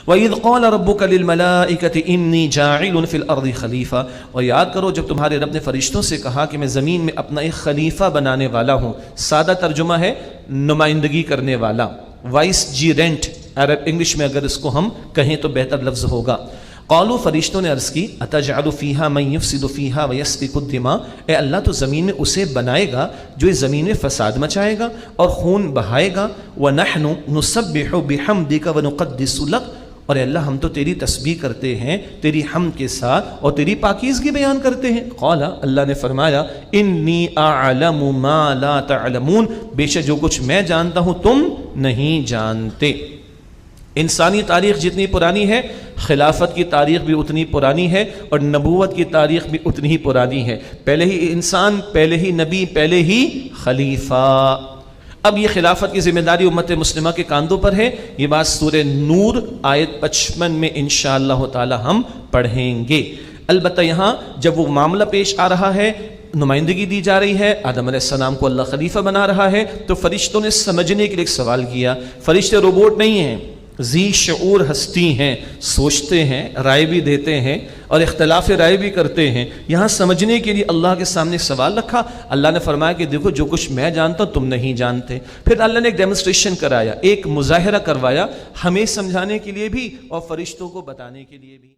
وَإِذْ قَالَ رَبُّكَ لِلْمَلَائِكَةِ إِنِّي جَاعِلٌ فِي الْأَرْضِ خَلِيفَةً، اور یاد کرو جب تمہارے رب نے فرشتوں سے کہا کہ میں زمین میں اپنا ایک خلیفہ بنانے والا ہوں. سادہ ترجمہ ہے نمائندگی کرنے والا، وائس جیرنٹ عرب انگلش میں اگر اس کو ہم کہیں تو بہتر لفظ ہوگا. قالوا فرشتوں نے عرض کی اتجعل فیہا من یفسد فیہا ویسفک الدماء، اے اللہ تو زمین میں اسے بنائے گا جو اس زمین میں فساد مچائے گا اور خون بہائے گا. ونحن نسبح بحمدک ونقدس لک، اور اے اللہ ہم تو تیری تسبیح کرتے ہیں تیری حمد کے ساتھ اور تیری پاکیزگی بیان کرتے ہیں. قال اللہ نے فرمایا انی اعلم ما لا تعلمون، بے شک جو کچھ میں جانتا ہوں تم نہیں جانتے. انسانی تاریخ جتنی پرانی ہے خلافت کی تاریخ بھی اتنی پرانی ہے اور نبوت کی تاریخ بھی اتنی ہی پرانی ہے. پہلے ہی انسان، پہلے ہی نبی، پہلے ہی خلیفہ. اب یہ خلافت کی ذمہ داری امت مسلمہ کے کاندھوں پر ہے. یہ بات سورہ نور آیت 55 میں انشاءاللہ تعالی ہم پڑھیں گے. البتہ یہاں جب وہ معاملہ پیش آ رہا ہے، نمائندگی دی جا رہی ہے، آدم علیہ السلام کو اللہ خلیفہ بنا رہا ہے، تو فرشتوں نے سمجھنے کے لیے ایک سوال کیا. فرشتے روبوٹ نہیں ہیں، ذی شعور ہستی ہیں، سوچتے ہیں، رائے بھی دیتے ہیں اور اختلاف رائے بھی کرتے ہیں. یہاں سمجھنے کے لیے اللہ کے سامنے سوال رکھا. اللہ نے فرمایا کہ دیکھو جو کچھ میں جانتا ہوں تم نہیں جانتے. پھر اللہ نے ایک ڈیمونسٹریشن کرایا، ایک مظاہرہ کروایا، ہمیں سمجھانے کے لیے بھی اور فرشتوں کو بتانے کے لیے بھی.